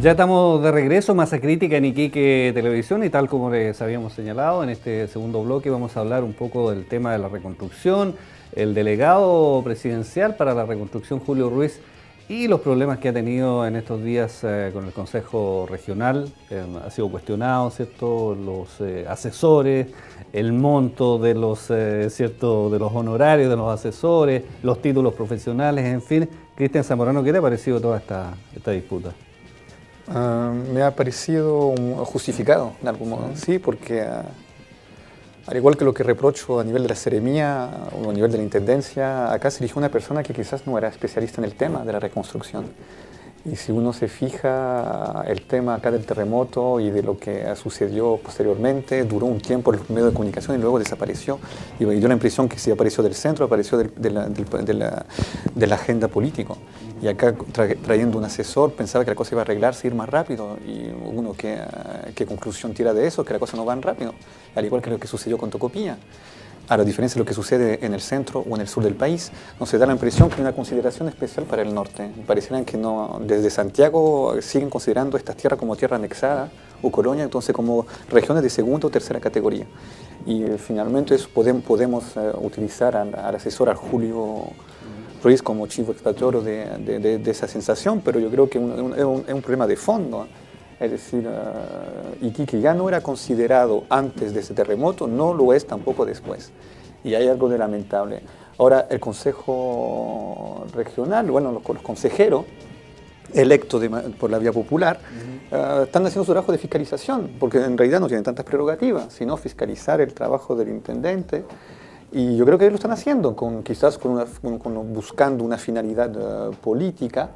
Ya estamos de regreso, Masa Crítica en Iquique Televisión, y tal como les habíamos señalado, en este segundo bloque vamos a hablar un poco del tema de la reconstrucción, el delegado presidencial para la reconstrucción, Julio Ruiz, y los problemas que ha tenido en estos días con el Consejo Regional. Ha sido cuestionado, ¿cierto?, los asesores, el monto de los, ¿cierto?, de los honorarios de los asesores, los títulos profesionales, en fin. Cristian Zamorano, ¿qué te ha parecido toda esta disputa? Me ha parecido justificado, de algún modo, sí, porque al igual que lo que reprocho a nivel de la seremía o a nivel de la intendencia, acá se eligió una persona que quizás no era especialista en el tema de la reconstrucción. Y si uno se fija, el tema acá del terremoto y de lo que sucedió posteriormente, duró un tiempo en los medios de comunicación y luego desapareció. Y dio la impresión que sí apareció del centro, apareció de la agenda política. Y acá trayendo un asesor pensaba que la cosa iba a arreglarse, ir más rápido. Y uno, ¿qué conclusión tira de eso? Que la cosa no va tan rápido. Al igual que lo que sucedió con Tocopilla. A la diferencia de lo que sucede en el centro o en el sur del país, no se da la impresión que hay una consideración especial para el norte. Parecieran que no, desde Santiago siguen considerando estas tierras como tierra anexada o colonia, entonces como regiones de segunda o tercera categoría. Y finalmente eso podemos utilizar al asesor, al Julio Ruiz, como chivo expiatorio de esa sensación, pero yo creo que es un problema de fondo. Es decir, Iquique ya no era considerado antes de ese terremoto, no lo es tampoco después. Y hay algo de lamentable. Ahora, el Consejo Regional, bueno, los consejeros electos por la vía popular, están haciendo su trabajo de fiscalización, porque en realidad no tienen tantas prerrogativas, sino fiscalizar el trabajo del intendente. Y yo creo que lo están haciendo, quizás buscando una finalidad política.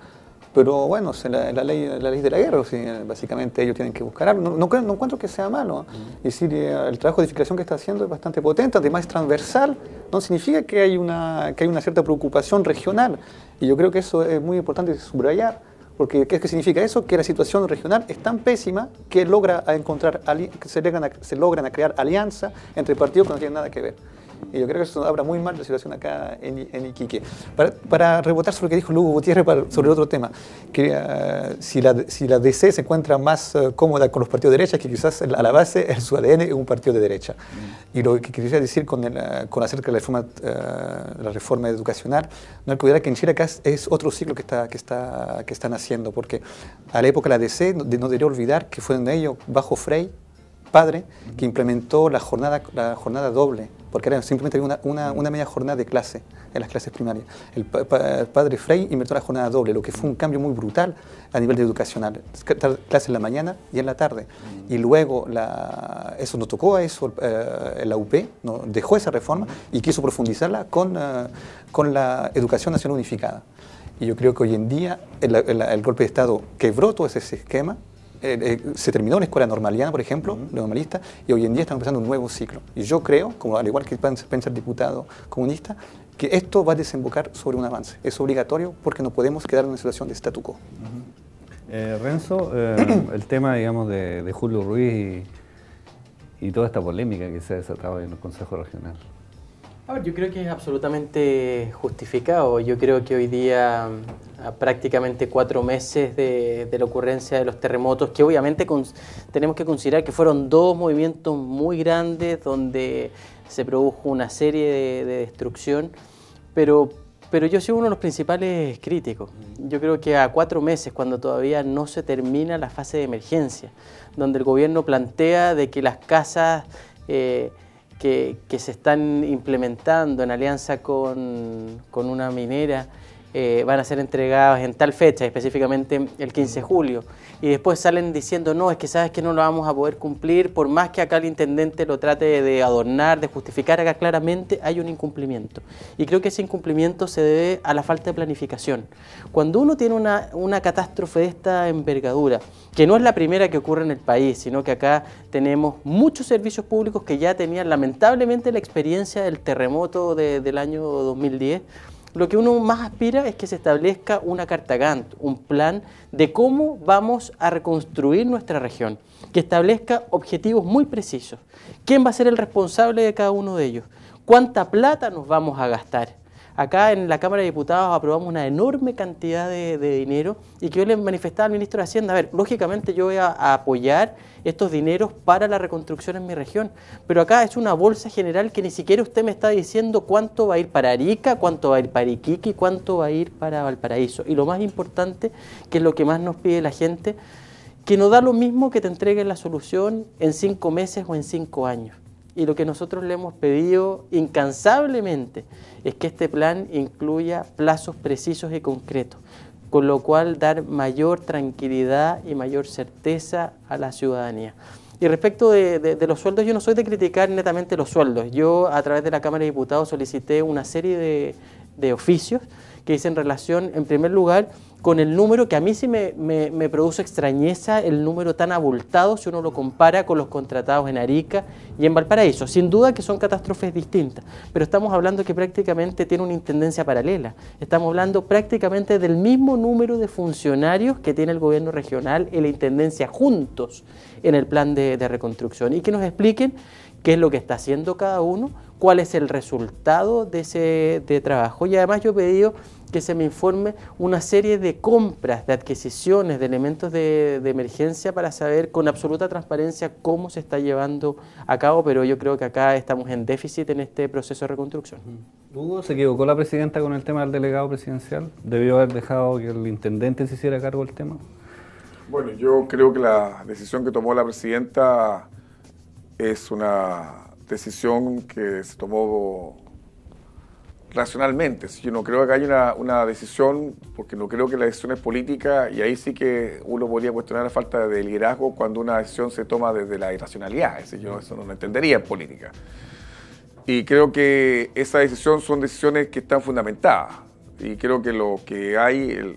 Pero bueno, es la ley de la guerra, o sea, básicamente ellos tienen que buscar algo. No encuentro que sea malo. Es decir, el trabajo de fiscalización que está haciendo es bastante potente, además es transversal, no significa que hay una cierta preocupación regional. Y yo creo que eso es muy importante subrayar, porque ¿qué significa eso? Que la situación regional es tan pésima que se logran crear alianzas entre partidos que no tienen nada que ver. Y yo creo que eso habla muy mal de la situación acá en Iquique. Para rebotar sobre lo que dijo Lugo Gutiérrez sobre otro tema, que si la DC se encuentra más cómoda con los partidos de derecha, que quizás a la base su ADN es un partido de derecha. Y lo que quisiera decir con acerca de la reforma educacional, no hay que olvidar que en Chile acá es otro ciclo que están haciendo, porque a la época de la DC no debería olvidar que fueron ellos, bajo Frei, padre, que implementó la jornada doble, porque era simplemente una media jornada de clase en las clases primarias. El padre Frei inventó la jornada doble, lo que fue un cambio muy brutal a nivel de educacional. Clases en la mañana y en la tarde. Y luego eso no tocó a eso, la UP no, dejó esa reforma y quiso profundizarla con la educación nacional unificada. Y yo creo que hoy en día el golpe de Estado quebró todo ese esquema. Se terminó la escuela normaliana, por ejemplo, normalista, y hoy en día estamos empezando un nuevo ciclo. Y yo creo, al igual que piensa el diputado comunista, que esto va a desembocar sobre un avance. Es obligatorio porque no podemos quedar en una situación de statu quo. Renzo, el tema, digamos, de Julio Ruiz y toda esta polémica que se ha desatado en el Consejo Regional. A ver, yo creo que es absolutamente justificado. Yo creo que hoy día, a prácticamente 4 meses de la ocurrencia de los terremotos, que obviamente tenemos que considerar que fueron 2 movimientos muy grandes donde se produjo una serie de destrucción, pero yo soy uno de los principales críticos. Yo creo que a 4 meses, cuando todavía no se termina la fase de emergencia, donde el gobierno plantea de que las casas que se están implementando en alianza con una minera van a ser entregadas en tal fecha, específicamente el 15 de julio, y después salen diciendo, no, es que sabes que no lo vamos a poder cumplir, por más que acá el intendente lo trate de adornar, de justificar, acá claramente hay un incumplimiento. Y creo que ese incumplimiento se debe a la falta de planificación. Cuando uno tiene una catástrofe de esta envergadura, que no es la primera que ocurre en el país, sino que acá tenemos muchos servicios públicos que ya tenían lamentablemente la experiencia del terremoto del año 2010, lo que uno más aspira es que se establezca una carta Gantt, un plan de cómo vamos a reconstruir nuestra región, que establezca objetivos muy precisos. ¿Quién va a ser el responsable de cada uno de ellos? ¿Cuánta plata nos vamos a gastar? Acá en la Cámara de Diputados aprobamos una enorme cantidad de dinero y que yo le manifestaba al ministro de Hacienda, a ver, lógicamente yo voy a apoyar estos dineros para la reconstrucción en mi región, pero acá es una bolsa general que ni siquiera usted me está diciendo cuánto va a ir para Arica, cuánto va a ir para Iquique y cuánto va a ir para Valparaíso. Y lo más importante, que es lo que más nos pide la gente, que no da lo mismo que te entreguen la solución en 5 meses o en 5 años. Y lo que nosotros le hemos pedido incansablemente es que este plan incluya plazos precisos y concretos, con lo cual dar mayor tranquilidad y mayor certeza a la ciudadanía. Y respecto de los sueldos, yo no soy de criticar netamente los sueldos. Yo a través de la Cámara de Diputados solicité una serie de oficios que dicen relación, en primer lugar, con el número que a mí sí me produce extrañeza, el número tan abultado si uno lo compara con los contratados en Arica y en Valparaíso. Sin duda que son catástrofes distintas, pero estamos hablando que prácticamente tiene una intendencia paralela. Estamos hablando prácticamente del mismo número de funcionarios que tiene el gobierno regional y la intendencia juntos en el plan de reconstrucción. Y que nos expliquen qué es lo que está haciendo cada uno, cuál es el resultado de ese trabajo. Y además yo he pedido que se me informe una serie de compras, de adquisiciones, de elementos de emergencia para saber con absoluta transparencia cómo se está llevando a cabo, pero yo creo que acá estamos en déficit en este proceso de reconstrucción. Hugo, ¿se equivocó la presidenta con el tema del delegado presidencial? ¿Debió haber dejado que el intendente se hiciera cargo del tema? Bueno, yo creo que la decisión que tomó la presidenta es una decisión que se tomó racionalmente. Yo no creo que haya una decisión, porque no creo que la decisión es política, y ahí sí que uno podría cuestionar la falta de liderazgo cuando una decisión se toma desde la irracionalidad. Es decir, yo eso no lo entendería en política. Y creo que esa decisión son decisiones que están fundamentadas. Y creo que lo que hay,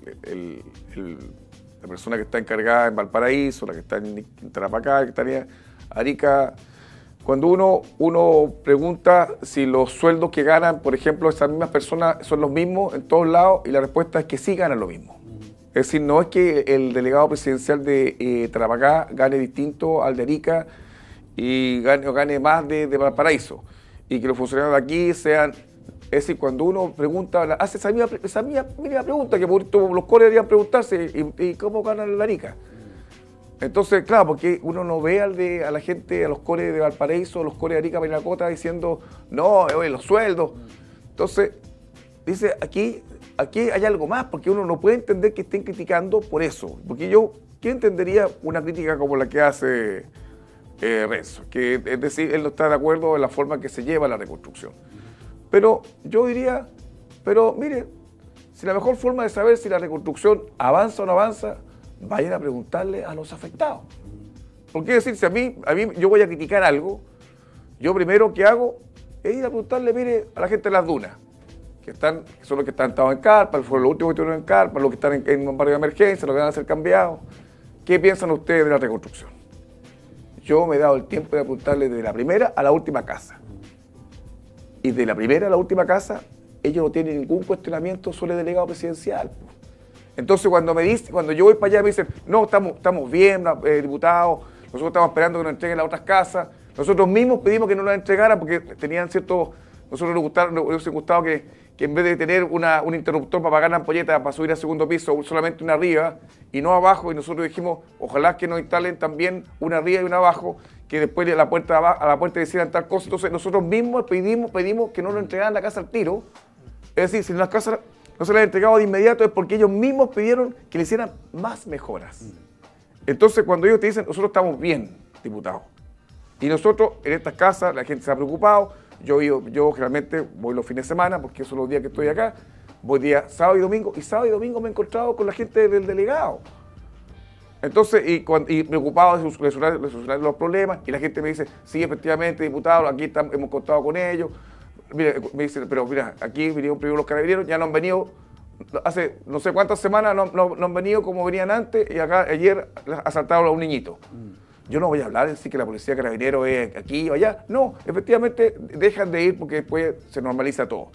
la persona que está encargada en Valparaíso, la que está en Tarapacá, que está en Arica, cuando uno pregunta si los sueldos que ganan, por ejemplo, esas mismas personas son los mismos en todos lados, y la respuesta es que sí ganan lo mismo. Es decir, no es que el delegado presidencial de Tarapacá gane distinto al de Arica y gane más de Valparaíso, y que los funcionarios de aquí sean... Es decir, cuando uno pregunta, hace esa mínima pregunta que los coles deberían preguntarse, ¿y cómo ganan el de Arica? Entonces, claro, porque uno no ve a la gente, a los cores de Valparaíso, a los cores de Arica, Parinacota, diciendo, no, oye, los sueldos. Entonces, dice, aquí hay algo más, porque uno no puede entender que estén criticando por eso. Porque ¿quién entendería una crítica como la que hace Renzo? Que, es decir, él no está de acuerdo en la forma que se lleva la reconstrucción. Pero yo diría, pero mire, si la mejor forma de saber si la reconstrucción avanza o no avanza, vayan a preguntarle a los afectados. Porque es decir, si a mí yo voy a criticar algo, yo primero que hago es ir a preguntarle, mire, a la gente de las dunas, que son los que están en carpa, fueron los últimos que estuvieron en carpa, los que están en un barrio de emergencia, los que van a ser cambiados. ¿Qué piensan ustedes de la reconstrucción? Yo me he dado el tiempo de preguntarle de la primera a la última casa. Y de la primera a la última casa, ellos no tienen ningún cuestionamiento sobre el delegado presidencial. Entonces, cuando yo voy para allá, me dicen, no, estamos bien, diputados, nosotros estamos esperando que nos entreguen las otras casas. Nosotros mismos pedimos que no las entregaran porque tenían ciertos... Nosotros nos hubiese gustado que en vez de tener un interruptor para apagar la ampolleta para subir al segundo piso, solamente una arriba y no abajo, y nosotros dijimos, ojalá que nos instalen también una arriba y una abajo, que después a la puerta decían tal cosa. Entonces, nosotros mismos pedimos que no nos entregaran la casa al tiro. Es decir, si las casas no se les ha entregado de inmediato es porque ellos mismos pidieron que le hicieran más mejoras. Entonces, cuando ellos te dicen, nosotros estamos bien, diputado, y nosotros en estas casas, la gente se ha preocupado, yo generalmente voy los fines de semana, porque esos son los días que estoy acá, voy día sábado y domingo me he encontrado con la gente del delegado. Entonces, y preocupado de solucionar los problemas, y la gente me dice, sí, efectivamente, diputado, aquí hemos contado con ellos. Mira, me dice, pero mira, aquí vinieron primero los carabineros, ya no han venido, hace no sé cuántas semanas no han venido como venían antes, y acá ayer asaltaron a un niñito. Yo no voy a hablar de decir que la policía de carabineros es aquí o allá. No, efectivamente dejan de ir porque después se normaliza todo.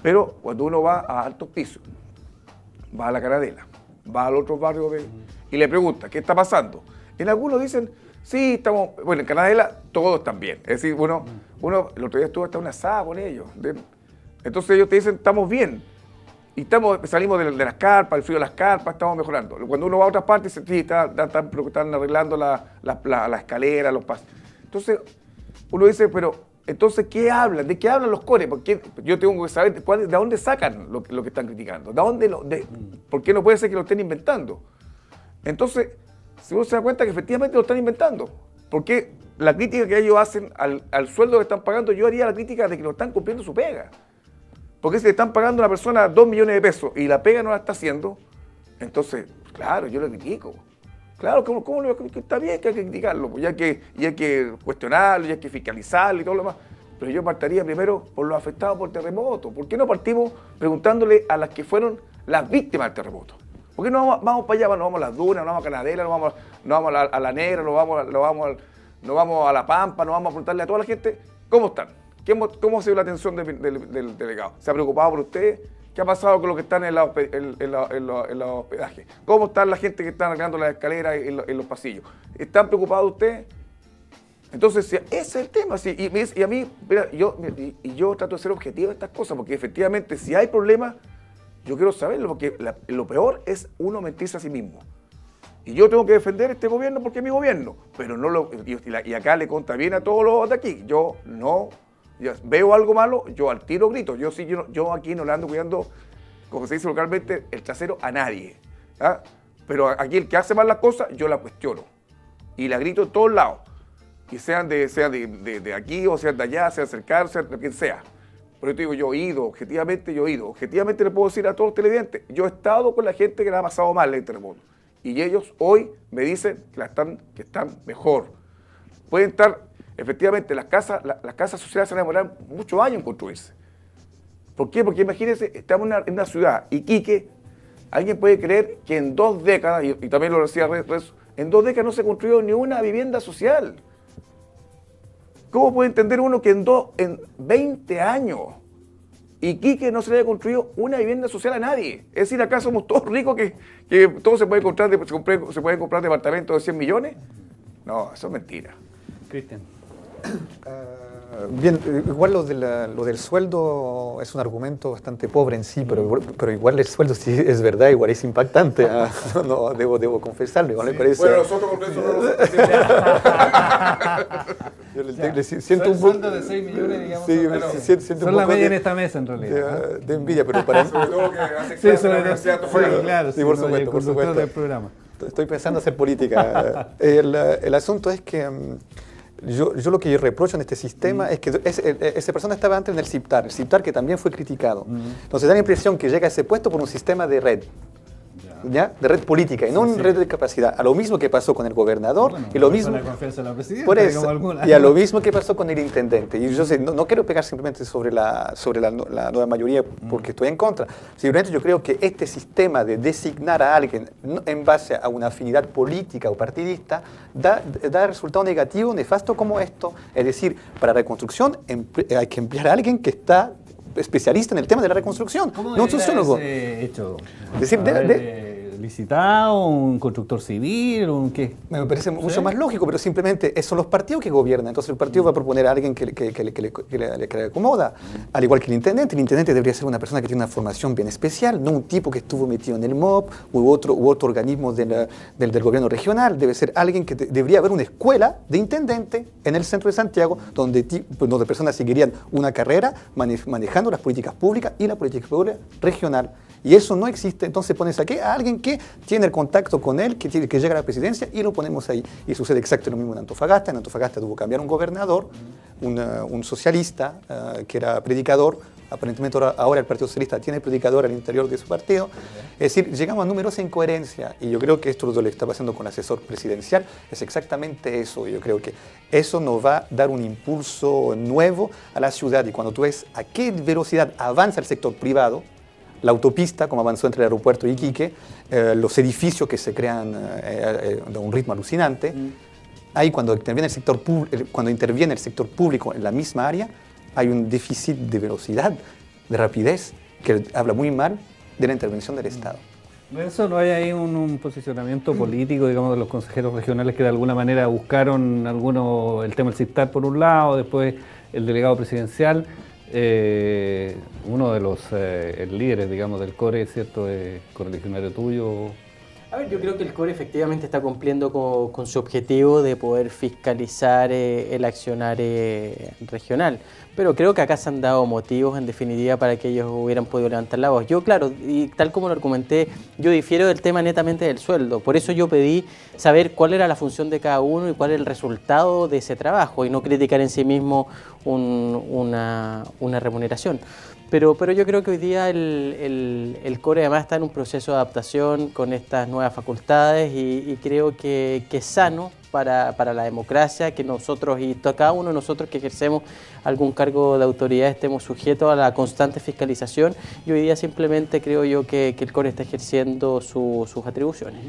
Pero cuando uno va a altos pisos, va a la Caradela, va al otro barrio y le pregunta, ¿qué está pasando? En algunos dicen, sí, estamos... Bueno, en Caradela todos están bien. Es decir, uno el otro día estuvo hasta una asada con ellos. Entonces ellos te dicen, estamos bien. Y salimos de las carpas, el frío de las carpas, estamos mejorando. Cuando uno va a otras partes, dice, sí, están arreglando la escalera, los pasos. Entonces, uno dice, pero, entonces, ¿qué hablan? ¿De qué hablan los CORE? Porque yo tengo que saber de dónde sacan lo que están criticando. ¿Por qué no puede ser que lo estén inventando? Entonces, si uno se da cuenta que efectivamente lo están inventando. Porque la crítica que ellos hacen al sueldo que están pagando, yo haría la crítica de que no están cumpliendo su pega. Porque si le están pagando a una persona 2 millones de pesos y la pega no la está haciendo, entonces, claro, yo lo critico. Claro, ¿cómo está bien que hay que criticarlo? Pues ya hay que cuestionarlo, ya hay que fiscalizarlo y todo lo demás. Pero yo partiría primero por los afectados por el terremoto. ¿Por qué no partimos preguntándole a las que fueron las víctimas del terremoto? ¿Por qué no vamos para allá? No vamos a las dunas, no vamos a Canadera, no vamos a la Negra, no vamos a La Pampa, no vamos a preguntarle a toda la gente cómo están. ¿Cómo ha sido la atención del delegado? ¿Se ha preocupado por usted? ¿Qué ha pasado con los que están en los hospedajes? ¿Cómo está la gente que está arreglando las escaleras en los pasillos? ¿Están preocupados ustedes? Entonces, ese es el tema. Sí, y a mí, mira, yo trato de ser objetivo en estas cosas, porque efectivamente, si hay problemas, yo quiero saberlo, porque lo peor es uno mentirse a sí mismo. Y yo tengo que defender este gobierno porque es mi gobierno, pero y acá le conta bien a todos los de aquí. Yo veo algo malo, yo al tiro grito. Yo aquí no le ando cuidando, como se dice localmente, el trasero a nadie. ¿Ah? Pero aquí el que hace mal las cosas, yo la cuestiono. Y la grito en todos lados. Y sean de aquí, o sean de allá, sean cercanos, sean de quien sea. Pero yo te digo, yo he ido. Objetivamente le puedo decir a todos los televidentes, yo he estado con la gente que la ha pasado mal en el terremoto. Y ellos hoy me dicen que están mejor. Pueden estar... Efectivamente, las casas sociales se van a demorar muchos años en construirse. ¿Por qué? Porque imagínense, estamos en una ciudad, Iquique, alguien puede creer que en 2 décadas, y también lo decía Rezo, en 2 décadas no se construyó ni una vivienda social. ¿Cómo puede entender uno que en 20 años Iquique no se le haya construido una vivienda social a nadie? Es decir, acá somos todos ricos que todos se pueden comprar departamentos de 100 millones. No, eso es mentira. Cristian. Bien, igual lo del sueldo es un argumento bastante pobre en sí, pero igual el sueldo sí es verdad, igual es impactante. No, debo confesarlo, igual me parece. Bueno, nosotros con eso no lo siento un sueldo de 6 millones, digamos. Sí, siento son un la poco media en esta mesa, en realidad. de envidia, pero para mí. Sobre todo que hace claro, sí, por supuesto. Del programa. Estoy pensando hacer política. El asunto es que yo lo que yo reprocho en este sistema es que esa persona estaba antes en el CIPTAR que también fue criticado. Entonces da la impresión que llega a ese puesto por un sistema de red. ¿Ya? De red política y no una red de capacidad. A lo mismo que pasó con el gobernador y lo mismo. La confianza de la presidenta, por eso, y a lo mismo que pasó con el intendente. Y yo sé, no quiero pegar simplemente sobre la nueva mayoría porque estoy en contra. Simplemente yo creo que este sistema de designar a alguien en base a una afinidad política o partidista da resultado negativo, nefasto como esto. Es decir, para reconstrucción hay que emplear a alguien que está especialista en el tema de la reconstrucción, no un sociólogo. Hecho? Es decir, licitado, un constructor civil, un qué. Me parece mucho más lógico, pero simplemente son los partidos que gobiernan. Entonces el partido va a proponer a alguien que le acomoda, al igual que el intendente. El intendente debería ser una persona que tiene una formación bien especial, no un tipo que estuvo metido en el MOP u otro organismo del gobierno regional. Debe ser alguien que debería haber una escuela de intendente en el centro de Santiago, donde personas seguirían una carrera manejando las políticas públicas y la política pública regional. Y eso no existe, entonces pones aquí a alguien que tiene el contacto con él, que llega a la presidencia y lo ponemos ahí. Y sucede exactamente lo mismo en Antofagasta. En Antofagasta tuvo que cambiar un gobernador, un socialista que era predicador. Aparentemente ahora el Partido Socialista tiene predicador al interior de su partido. Es decir, llegamos a numerosas incoherencias y yo creo que esto lo que está pasando con el asesor presidencial es exactamente eso. Yo creo que eso nos va a dar un impulso nuevo a la ciudad y cuando tú ves a qué velocidad avanza el sector privado, la autopista, como avanzó entre el aeropuerto y Iquique, los edificios que se crean de un ritmo alucinante. Ahí cuando interviene el sector público en la misma área, hay un déficit de velocidad, de rapidez, que habla muy mal de la intervención del Estado. ¿Eso no hay ahí un posicionamiento político, digamos, de los consejeros regionales que de alguna manera buscaron el tema del CIPTAR por un lado, después el delegado presidencial? Uno de los líderes, digamos, del CORE, ¿cierto? Correligionario tuyo. A ver, yo creo que el CORE efectivamente está cumpliendo con su objetivo de poder fiscalizar el accionar regional, pero creo que acá se han dado motivos en definitiva para que ellos hubieran podido levantar la voz. Yo, claro, y tal como lo argumenté, yo difiero del tema netamente del sueldo, por eso yo pedí saber cuál era la función de cada uno y cuál era el resultado de ese trabajo y no criticar en sí mismo una remuneración. Pero yo creo que hoy día el CORE además está en un proceso de adaptación con estas nuevas facultades y creo que es sano para la democracia que nosotros y cada uno de nosotros que ejercemos algún cargo de autoridad estemos sujetos a la constante fiscalización y hoy día simplemente creo yo que el CORE está ejerciendo sus atribuciones.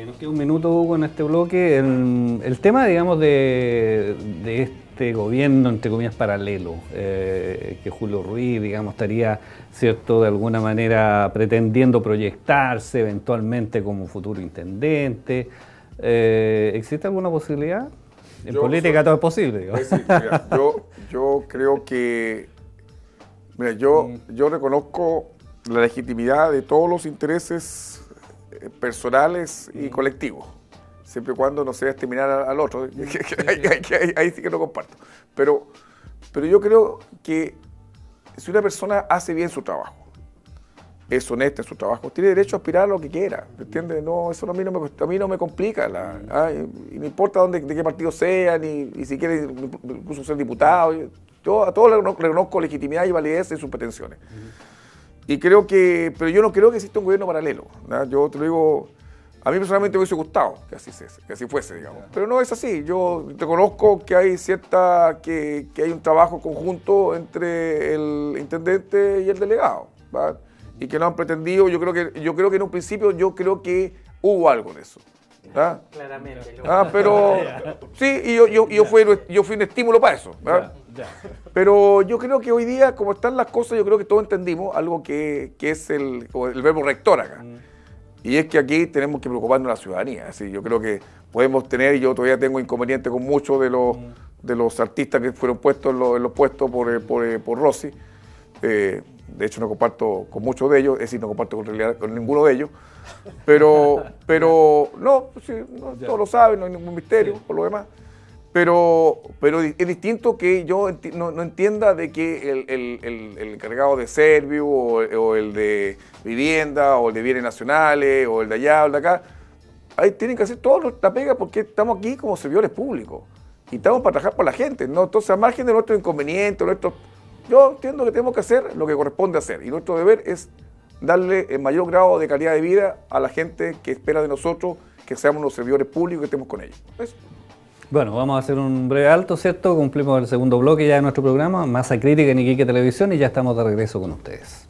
Nos queda un minuto, Hugo, en este bloque. El tema, digamos, de este gobierno, entre comillas, paralelo, que Julio Ruiz, digamos, estaría, cierto, de alguna manera pretendiendo proyectarse eventualmente como futuro intendente. ¿Existe alguna posibilidad? En política todo es posible, digamos. Sí, mira, yo creo que... Mira, yo reconozco la legitimidad de todos los intereses personales y colectivos, siempre y cuando no sea exterminar al otro, ahí sí que lo comparto. Pero yo creo que si una persona hace bien su trabajo, es honesta en su trabajo, tiene derecho a aspirar a lo que quiera, ¿entiendes? No, eso a mí no me complica, y no importa de qué partido sea, ni si quiere incluso ser diputado, yo a todos le reconozco legitimidad y validez en sus pretensiones. Y creo que, pero yo no creo que exista un gobierno paralelo, ¿no? Yo te lo digo, a mí personalmente me hubiese gustado que así fuese, digamos. Pero no es así, yo reconozco que hay que hay un trabajo conjunto entre el intendente y el delegado, ¿va? Y que no han pretendido, yo creo que en un principio hubo algo en eso, ¿va? Claramente. Pero sí, y yo fui un estímulo para eso, ¿va? Pero yo creo que hoy día, como están las cosas, yo creo que todos entendimos algo que es el verbo rector acá. Y es que aquí tenemos que preocuparnos de la ciudadanía. Así, yo creo que podemos tener, y yo todavía tengo inconveniente con muchos de los artistas que fueron puestos en los puestos por Rossi. De hecho, no comparto con muchos de ellos, es decir, no comparto con ninguno de ellos. Pero no, sí, todos lo saben, no hay ningún misterio por lo demás. Pero es distinto que yo no entienda de que el encargado de Servio o el de vivienda o el de bienes nacionales o el de allá o el de acá, ahí tienen que hacer toda la pega porque estamos aquí como servidores públicos y estamos para trabajar por la gente, ¿no? Entonces, a margen de nuestros inconvenientes, yo entiendo que tenemos que hacer lo que corresponde hacer y nuestro deber es darle el mayor grado de calidad de vida a la gente que espera de nosotros que seamos los servidores públicos y que estemos con ellos. Eso. Bueno, vamos a hacer un breve alto, ¿cierto? Cumplimos el segundo bloque ya de nuestro programa, Masa Crítica en Iquique Televisión, y ya estamos de regreso con ustedes.